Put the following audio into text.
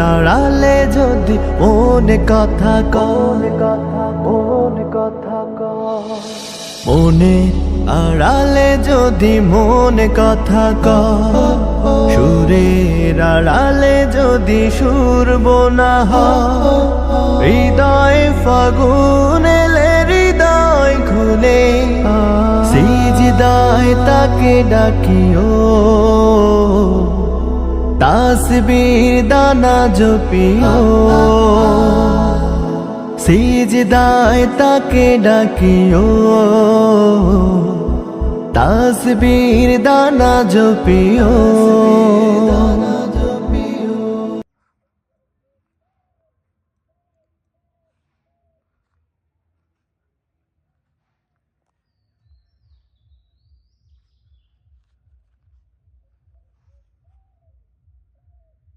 আড়ালে যদি মনে কথা মনে আড়ালে যদি মনে কথা সুরের আড়ালে যদি সুর বোনা হৃদয় ফাগুন এলে হৃদয় খুলে সিজদায় তাকে ডাকিও তাসবীর দানা জপিও সিজদায় তাকে ডাকিও তাসবীর দানা জপিও